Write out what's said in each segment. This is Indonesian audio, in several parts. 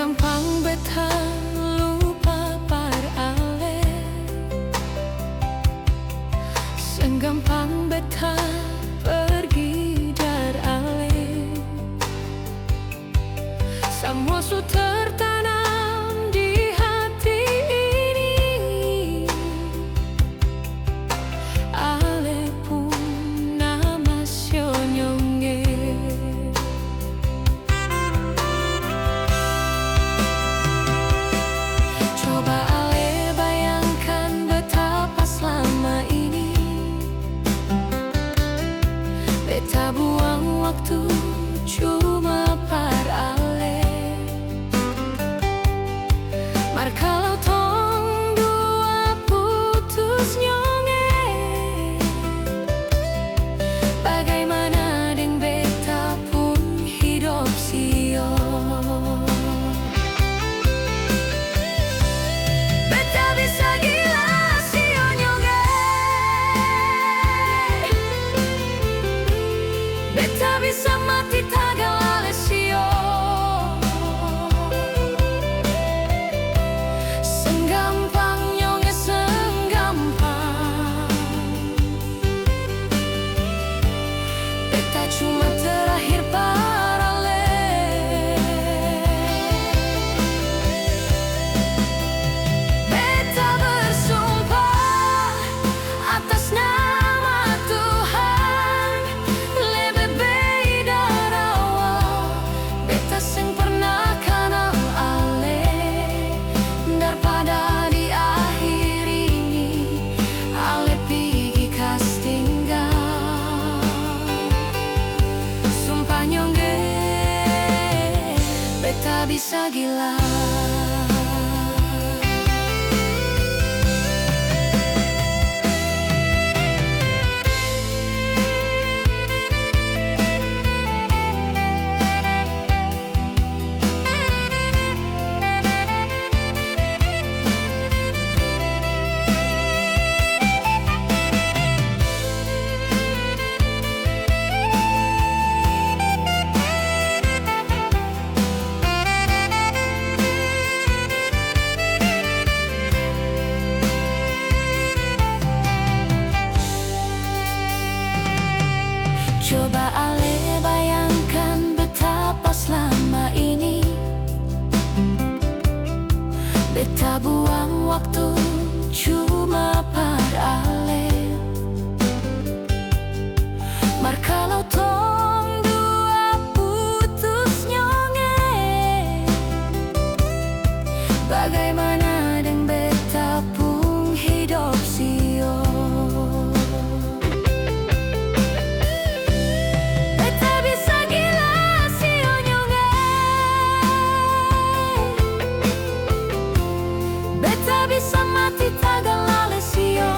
Senggampang beta lupa par ale, senggampang beta pergi dar ale. Semua su tertanam di hati ini, ale pun nama sionyonge. Coba ale bayangkan betapa selama ini beta buang waktu cuma par ale. Mar kalau tong dua putus nyonge, bagaimana deng beta pun hidup sio. Beta bisa gila sio nyonge, beta bisa mati tagal ale sio. Senggampang nyonge, senggampang beta cuma terakhir parale. Beta bersumpah atas nama Tuhan, lebih baik dari awal beta seng pernah kenal ale, daripada di akhir ini ale pergi kas tinggal. Sumpah nyonge, beta bisa gila. Coba ale bayangkan betapa selama ini beta buang waktu cuma par ale. Mar kalau tong dua putus nyonge, bagaimana deng beta pun hidup sio. Beta bisa mati tagal ale sio.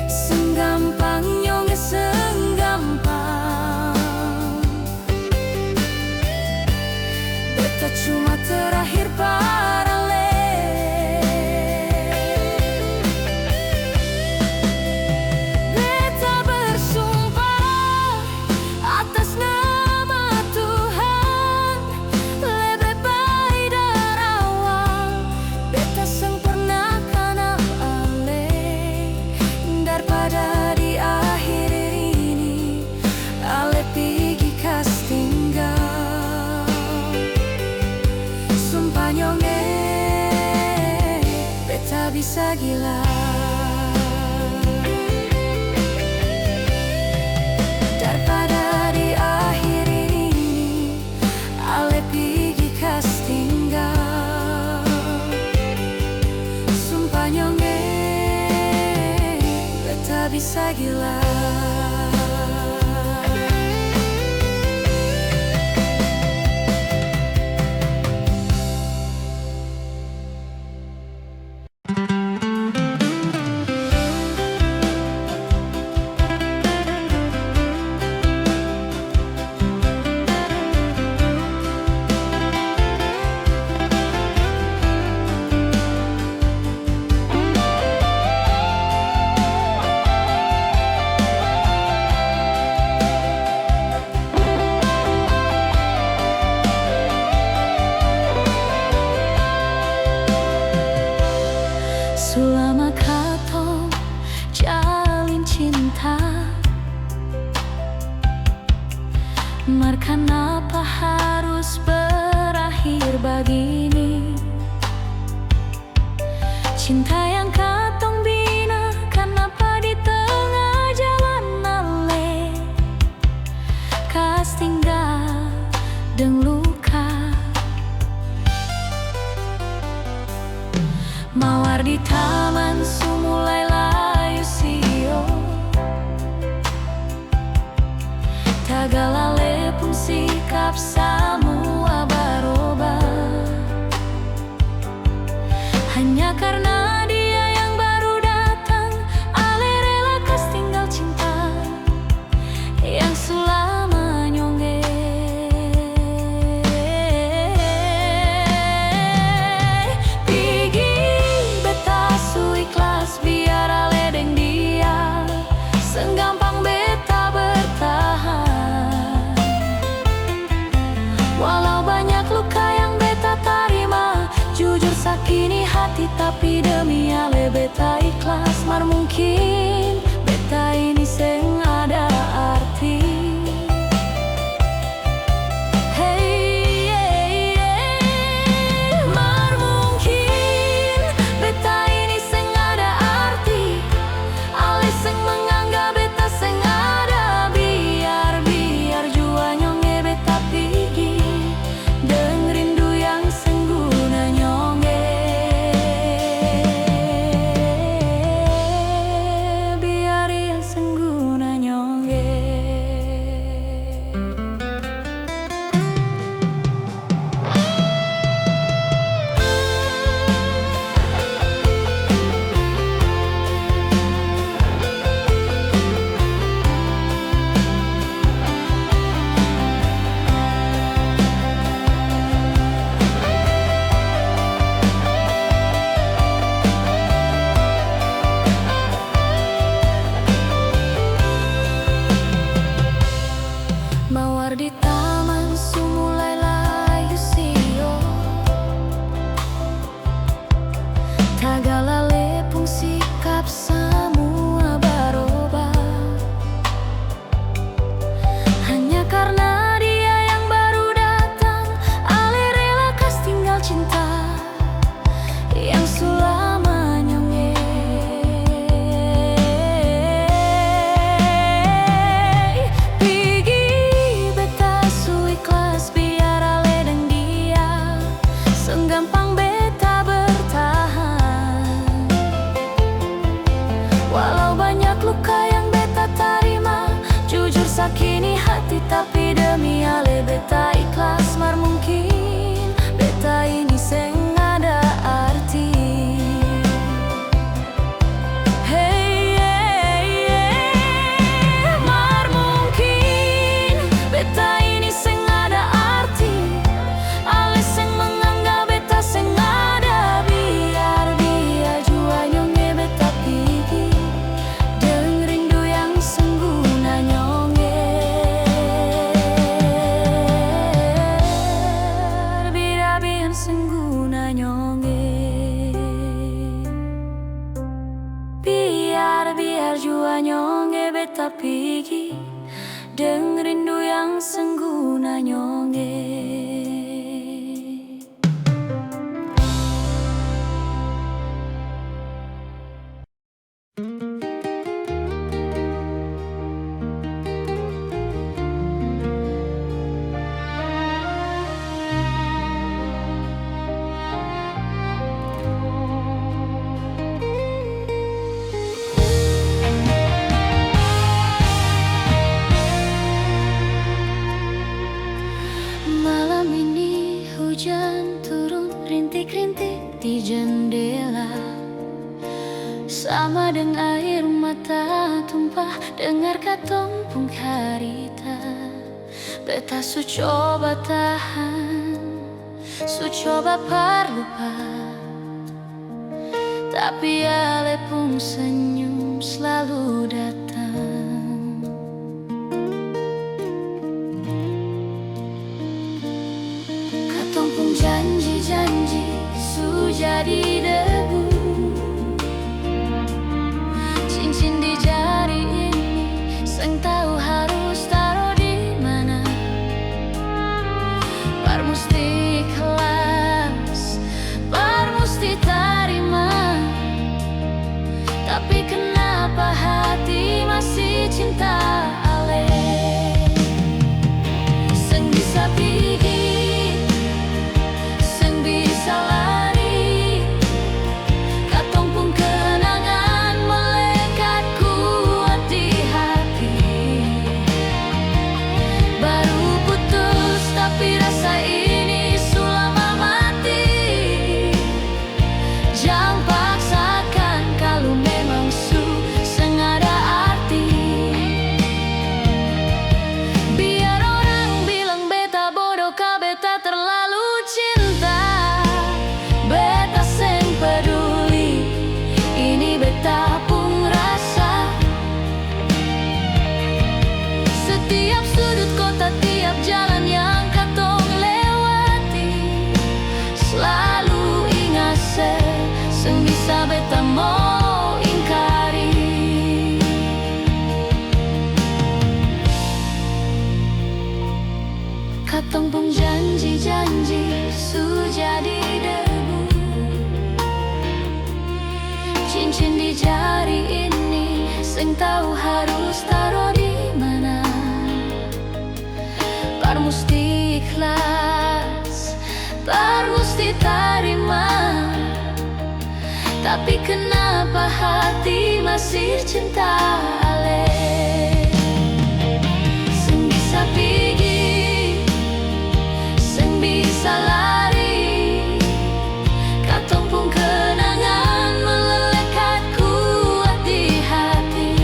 Senggampang nyonge, senggampang beta cuma terakhir parale. Beta bersumpah atas nama Tuhan, lebih baik dari awal beta seng pernah kenal ale, daripada di akhir ini ale pergi kas tinggal. Sumpah nyonge, beta bisa gila. Daripada di akhir ini ale pergi kas tinggal. Sumpah nyonge, beta bisa gila. Mar kenapa harus berakhir begini? Cinta yang katong bina, kenapa di tengah jalan ale kas tinggal deng luka? Mawar di taman sumulai layu sio, tagalale pun sikap samua barubah. Hanya karena dia yang baru datang, ale rela kas tinggal cinta yang selama nyongge. Pigi beta su ikhlas biar ale deng dia, senggampang beta bertahan. Walau banyak luka yang beta tarima, jujur sakini hati tapi demi ale beta ikhlas. Mar mungkin beta ini seng ada arti. Hey, hey, hey. Mar mungkin beta ini seng ada arti, ale seng menganggap beta seng ada. Biar jua nyonge beta pigi deng rindu yang sengguna nyonge. Biar yang sengguna nyonge. Mawar di taman sumulai layu sio, tagalale pun sikap samua barubah. Hanya karena dia yang baru datang, ale rela kas tinggal cinta yang selama nyonge. Pigi beta su ikhlas biar ale deng dia, senggampang beta bertahan. Walau banyak luka yang beta tarima, jujur sakini hati tapi demi ale beta ikhlas. Mar mungkin beta ini seng ada arti. Hey, hey, hey. Mar mungkin beta ini seng ada arti, ale seng menganggap beta seng ada. Biar jua nyonge beta pigi deng rindu yang sengguna nyonge. Biar sengguna nyonge. Biar jua nyonge beta pigi deng rindu yang sengguna nyonge. Malam ini hujan turun rintik-rintik di jendela, sama dengan air mata tumpah dengar katong pun karita. Beta su coba tahan, su coba parlupa, tapi ale pun senyum selalu datang. Katong pun janji-janji su jadi debu, cincin di jari ini seng tahu harus taruh di mana. sing tahu harus taruh di mana. Par musti ikhlas, par musti tarima. Tapi kenapa hati masih cinta ale? Sing bisa pergi, sing bisa lari, katong pun kenangan melekat kuat di hati.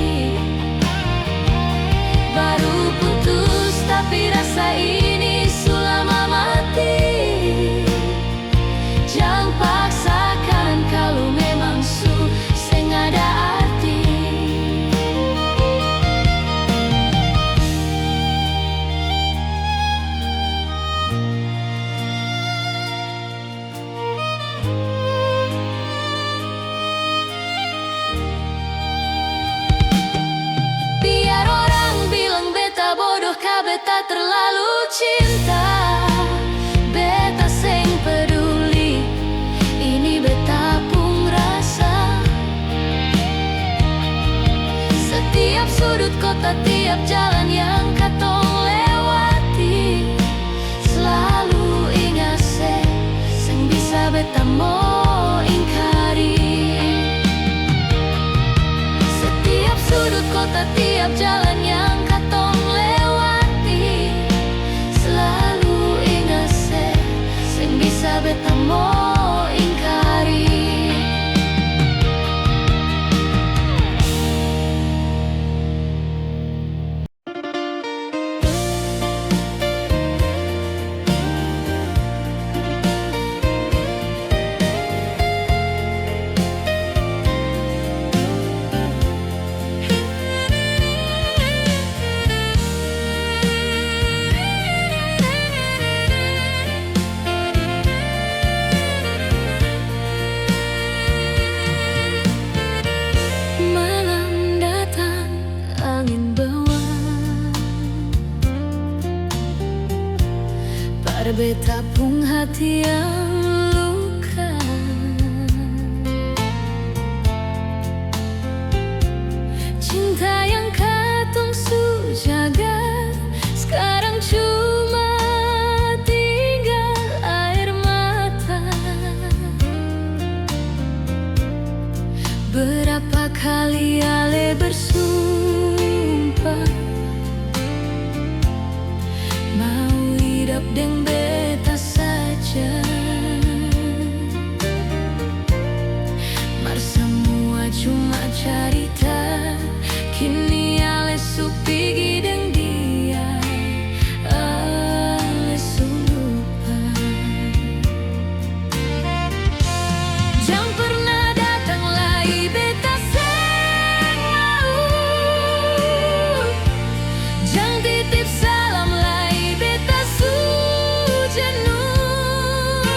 Baru putus tapi rasa ini selama mati. Jangan paksakan kalau memang sing ada arti. Biar orang bilang beta bodoh, kah beta terlalu cinta. Beta seng peduli, ini beta pun rasa. Setiap sudut kota, tiap jalan yang katong lewati, selalu ingat sing bisa beta mau ingkari. Setiap sudut kota, tiap jalan yang katong lewati, selalu ingat sing bisa beta mau ingkari. Malam datang, angin bawa, pada beta pun hati yang luka. Cinta yang katong su jaga, sekarang cuma tinggal air mata. Berapa kali ale bersumpah mau hidup dengan beta saja. Mar semua cuma cerita, kini ale su pigi deng dia, ale su lupa. Jangan pernah datang lagi beta seng mau. Jangan titip salam lagi beta su jenuh.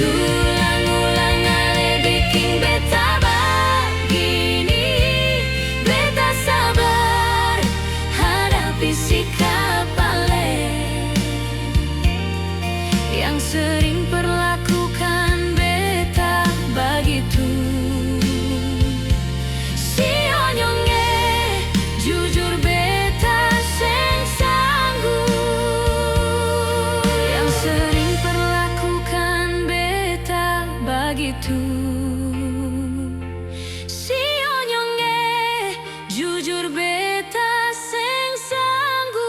Tulang-ulang ale bikin beta begini. Beta sabar hadapi sikap ale yang sering perlakukan beta begitu. Si onyonge jujur beta seng sanggup, yang sering perlakukan beta begitu. Si onyonge jujur beta seng sanggup.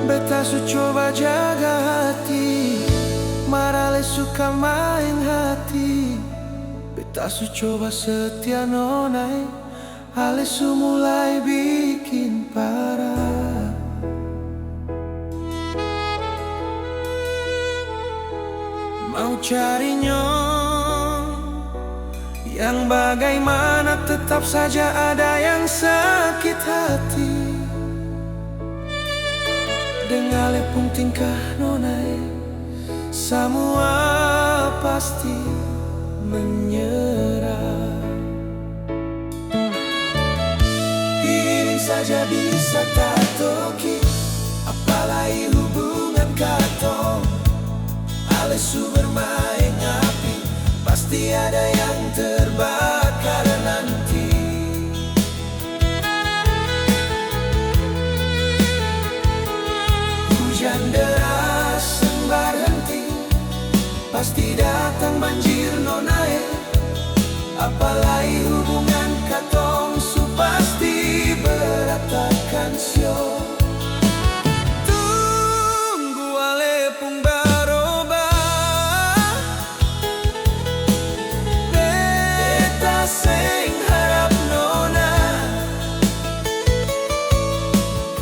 Beta su coba jaga hati, marale suka main hati. Beta su coba setia nonai, ale su mulai bikin parah. Mau cari nyong yang bagaimana, tetap saja ada yang sakit hati. Dengan lepung tingkah nonai, semua pasti menyerah. Ini saja bisa tak toki, apalagi hubungan katong. Ale su bermain api, pasti ada yang terbakar nanti. Hujan deras sembar henti, pasti datang banjir nonai. Apalagi hubungan katong su pasti berantakan sio. Tunggu ale pung barobah, beta seng harap nona,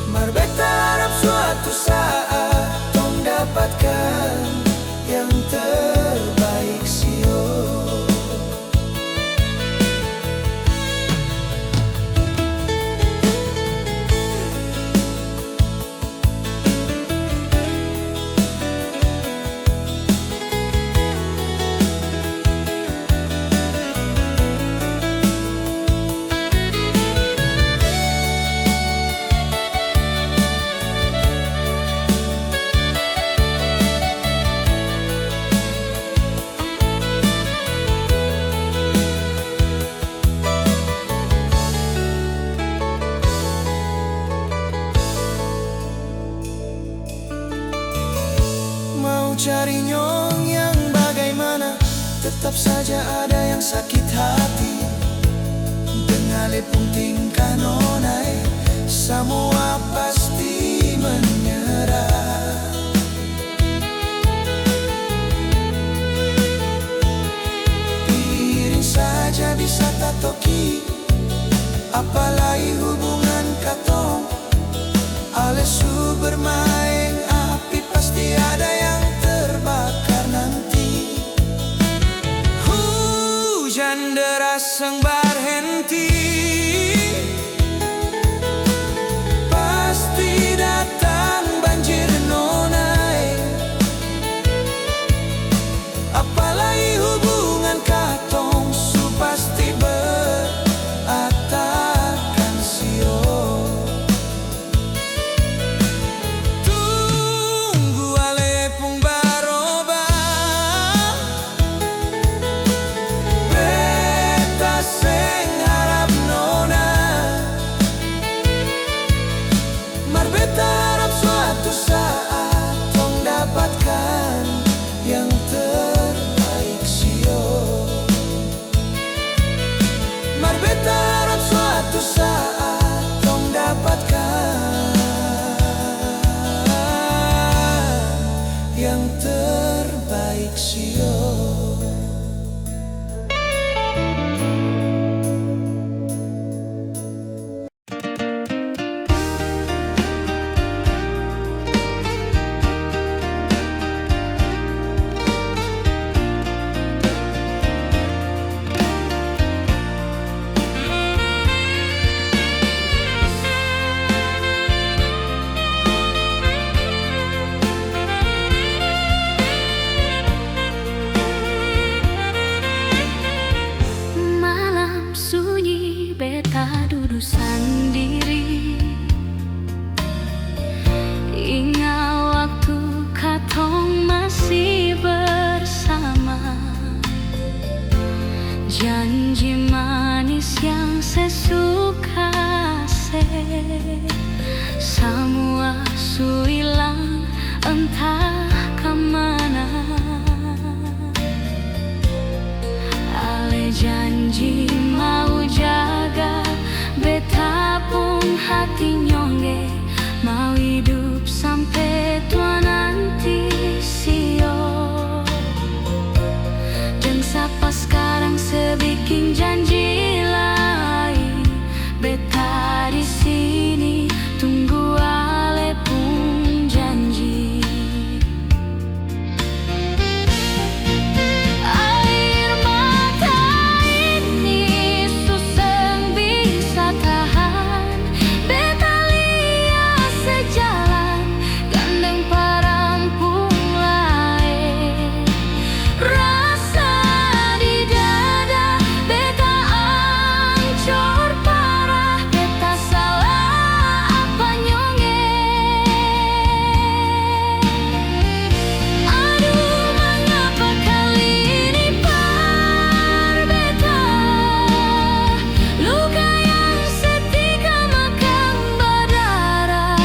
mar beta harap suatu saat dapatkan yang terbaik sio. Cari nyong yang bagaimana, tetap saja ada yang sakit hati. Dengan lepung tingkah nonai, semua pasti menyerah. Piring saja bisa tak toki, apalagi hubungan katong. Ale su bermain api, pasti ada yang terbakar nanti. Hujan deras sembar henti, pasti datang banjir nonai. Apalagi hubungan katong su pasti berantakan sio. Say Semua su hilang entah kemana. Ale janji mau jaga, beta pun hati nyongge, mau hidup sampai tua nanti sio. Dan siapa sekarang sebikin janji lain, beta di sini tunggu ale pun janji. Air mata ini susah bisa tahan, beta lihat sejalan gandeng parampung lain. Rasa di dada beta ancur parah, beta salah apa nyonge. Aduh mengapa kali ini par beta, luka yang setika makan berdarah.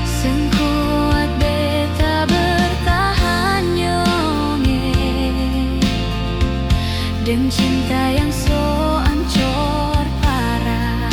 Sengkuat beta bertahan nyonge, dan cinta yang so ancur parah.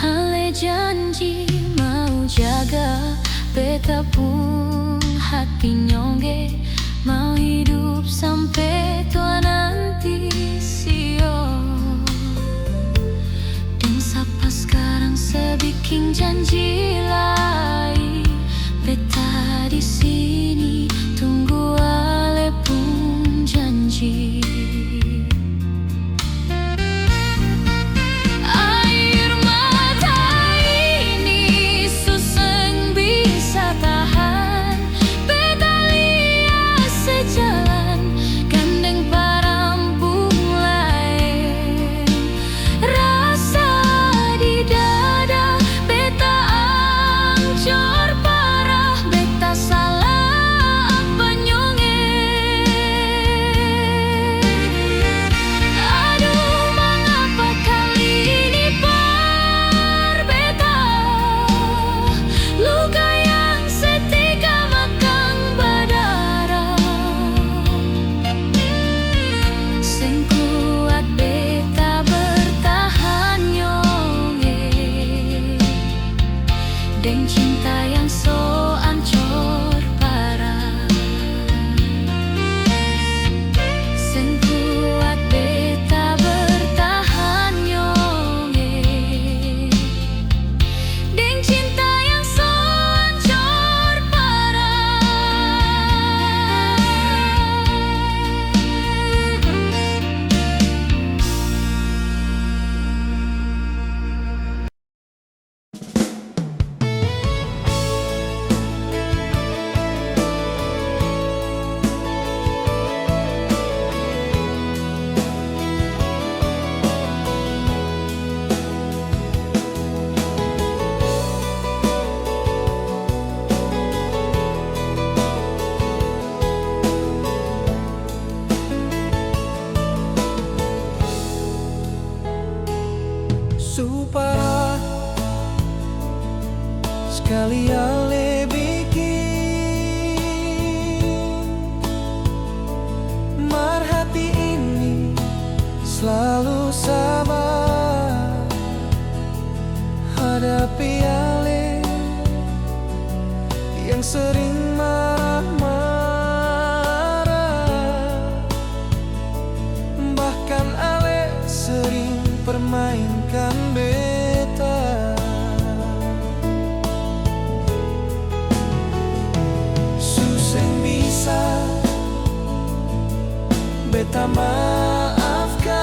Ale janji mau jaga, beta pun hati nyongge, mau hidup sampai tua nanti sio. Dan siapa sekarang sebikin janji lain, beta di sini tunggu ale pun janji. Air mata ini susah bisa tahan, beta lihat sejalan gandeng parampung lain. Rasa di dada beta ancur parah, beta salah apa nyonge. Aduh mengapa kali ini par beta, luka yang setika makan berdarah. Sengkuat beta bertahan nyonge, dan cinta yang so ancur parah. Sengkuat beta bertahan nyonge, dan cinta yang so ancur parah. Supaya sekali ale bikin mar hati ini selalu sabar hadapi ale yang sering marah-marah. Bahkan ale sering permainkan beta. Susah bisa beta maafkan.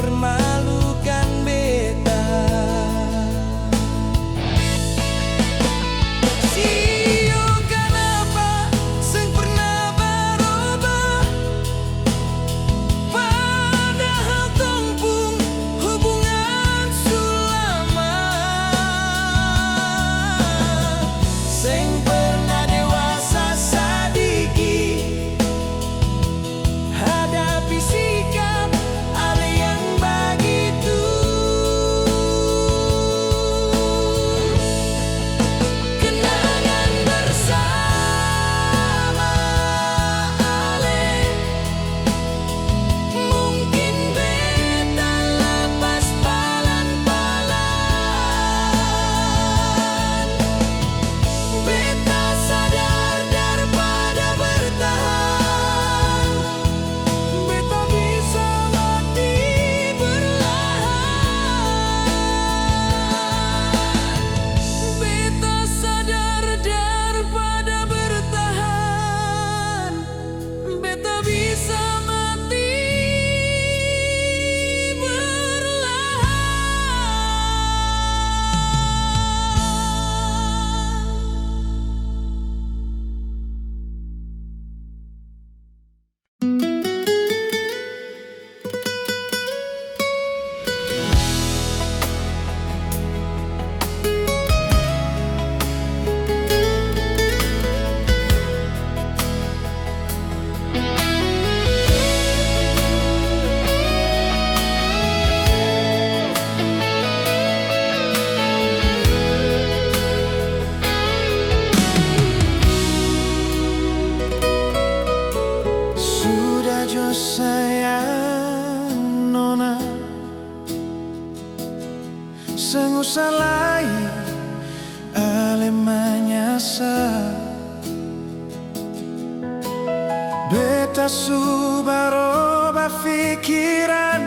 permalukan beta. Sio kenapa sing pernah berubah, padahal tumpung hubungan sulama. Sing pernah dewasa sadiki, hadapi sikap ada yang begitu. Kenangan bersama Ale, mungkin beta lepas palan-palan. Beta sadar daripada bertahan, beta bisa mati perlahan. Beta sadar daripada bertahan, beta bisa mati sudah jo sayang nona, sengusah lagi ale menyasar. Beta subaroba pikiran,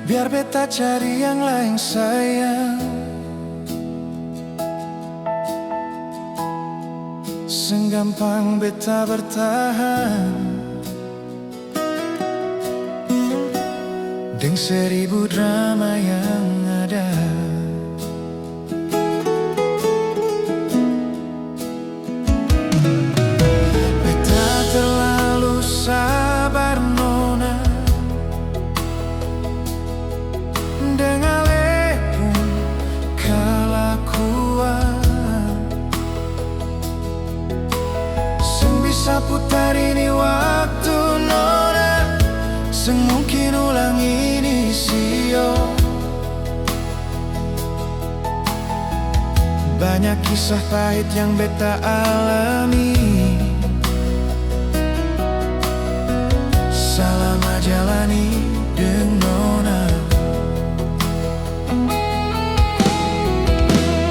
biar beta cari yang lain sayang. Senggampang beta bertahan dengan 1000 drama yang ada. Beta terlalu sabar nona, dengan lepun kelakuan. Seng bisa putar ini waktu nona, seng mungkin ulang ini sio. Banyak kisah pahit yang beta alami selama jalani dengan nona.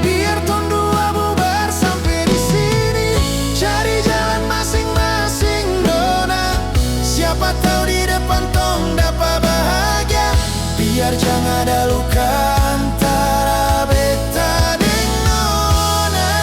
Biar ton dua bubar sampai di sini, cari jalan masing-masing nona. Siapa tahu di depan tong dapat bahagia. Biar jangan ada luka antara beta dengan nona.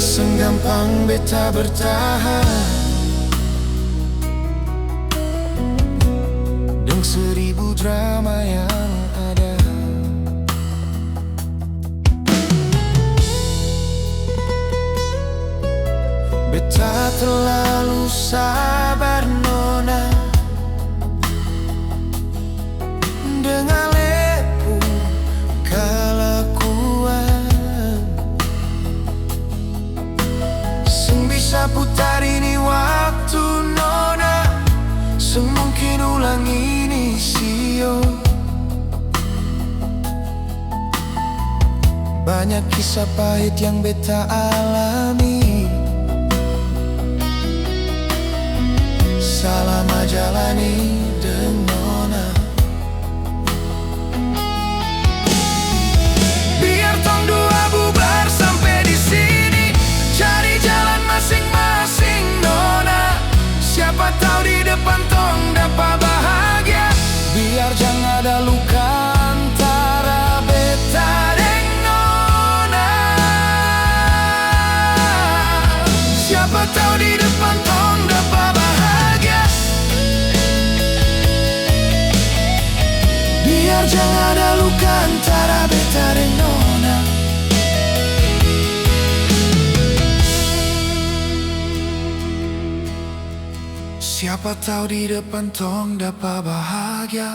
Senggampang beta bertahan dengan 1000 drama yang ada. Beta terlalu sabar nona, dengan lepu kelakuan. Seng bisa putar ini waktu nona, seng mungkin ulang ini sio. Banyak kisah pahit yang beta alami selama jalani dengan depan tong dapat bahagia. Biar jangan ada luka antara beta deng nona. Siapa tahu di depan tong dapat bahagia. Biar jangan ada luka antara beta deng nona. Siapa tahu di depan tong dapat bahagia.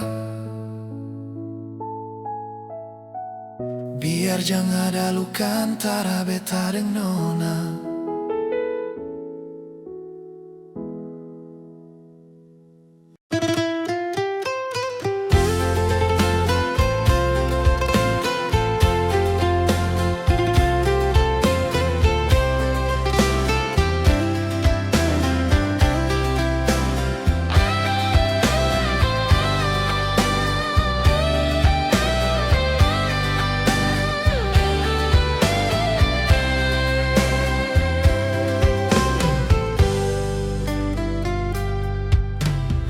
Biar jangan ada luka antara beta deng nona.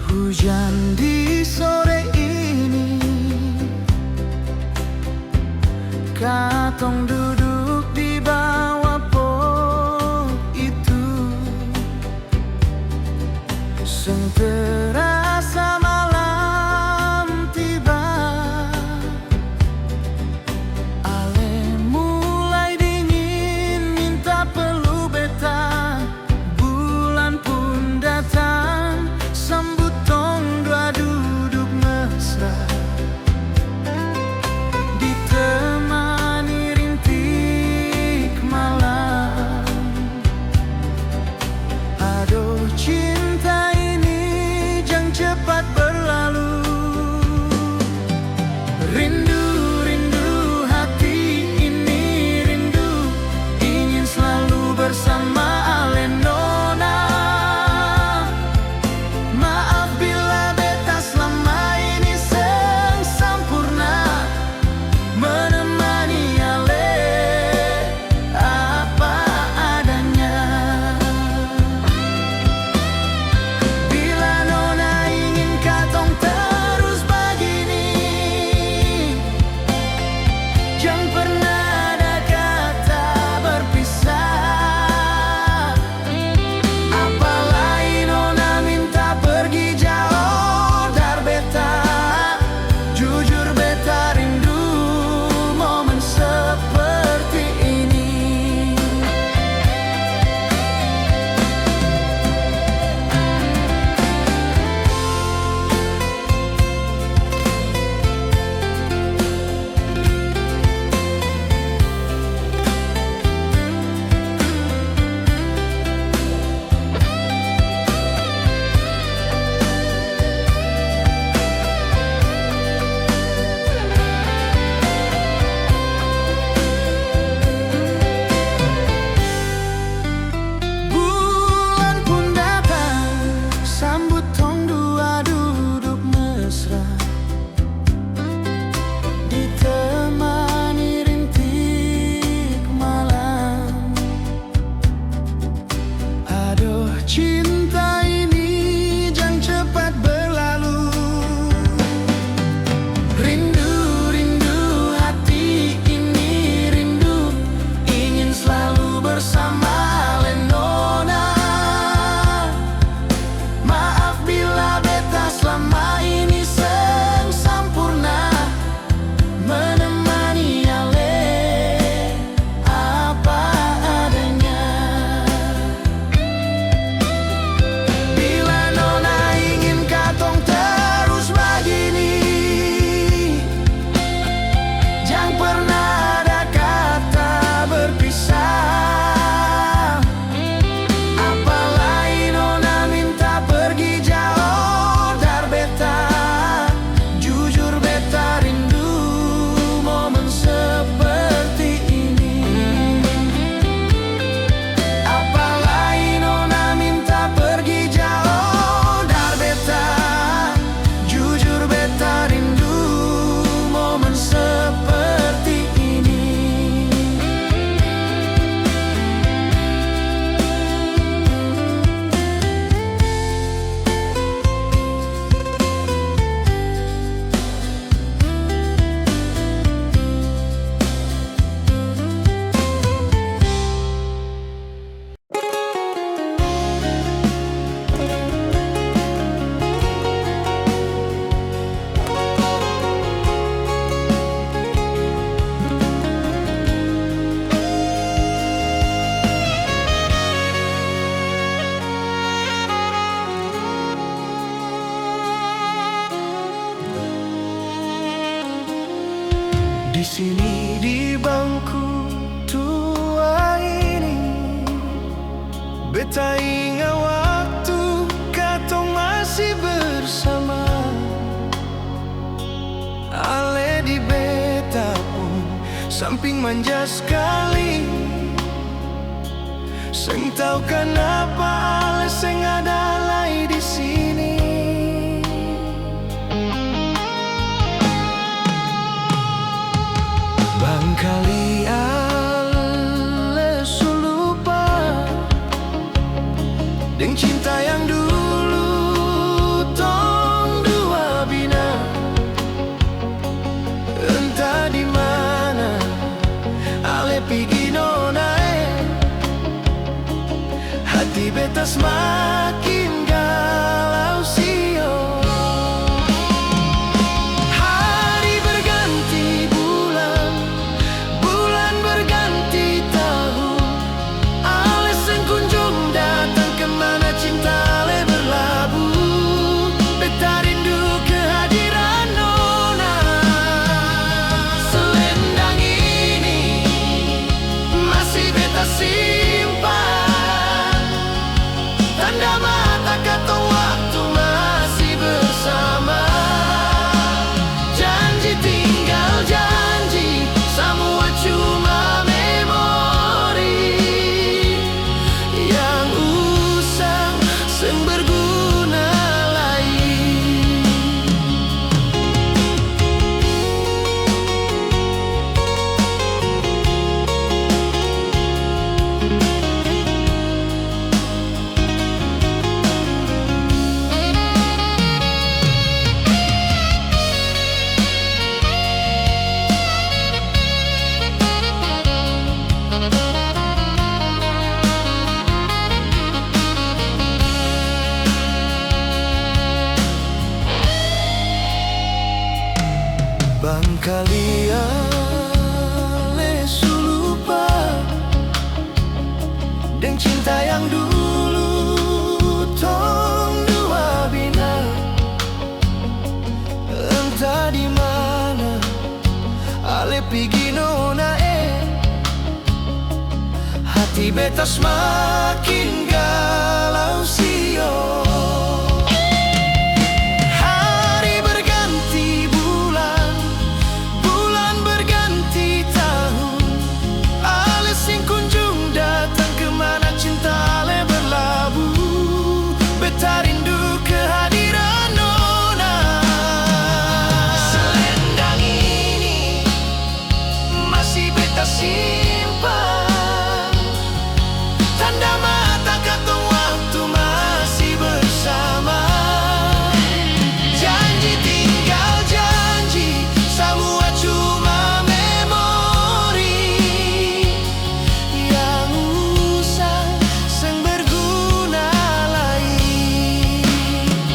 Hujan di sore ini, katong duduk di bawah pohon itu. Seng terasa malam tiba, ale mulai dingin minta peluk beta. Bulan pun datang sambut duduk mesra, ditemani rintik malam. Aduh cinta ini jang sini di bangku tua ini, beta ingat waktu katong masih bersama. Ale di beta pun samping manja sekali, seng tahu kenapa ale seng ada lagi di sini. Bangkali ale su lupa deng cinta yang dulu tong dua bina. Entah di mana ale pigi nona, hati beta semakin galau sio. Hari berganti bulan, bulan berganti tahun, ale seng kunjung datang kemana cinta ale berlabuh. Beta rindu kehadiran nona. Selendang ini masih beta simpan, tanda mata kata waktu masih bersama. Janji tinggal janji, semua cuma memori yang usang seng berguna lagi. Bangkali ale su lupa deng cinta yang dulu tong dua bina. Entah di mana ale pigi nona, hati beta semakin galau sio. Hari berganti bulan, bulan berganti tahun, ale sing kunjung datang kemana cinta ale berlabuh. Beta rindu kehadiran nona. Selendang ini masih beta simpan, tanda mata kata waktu masih bersama. Janji tinggal janji, semua cuma memori yang usang seng berguna lagi.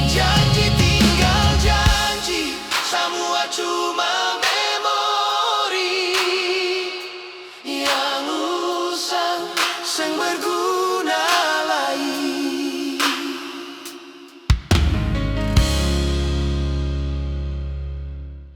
Janji tinggal janji, semua cuma memori yang usang seng berguna.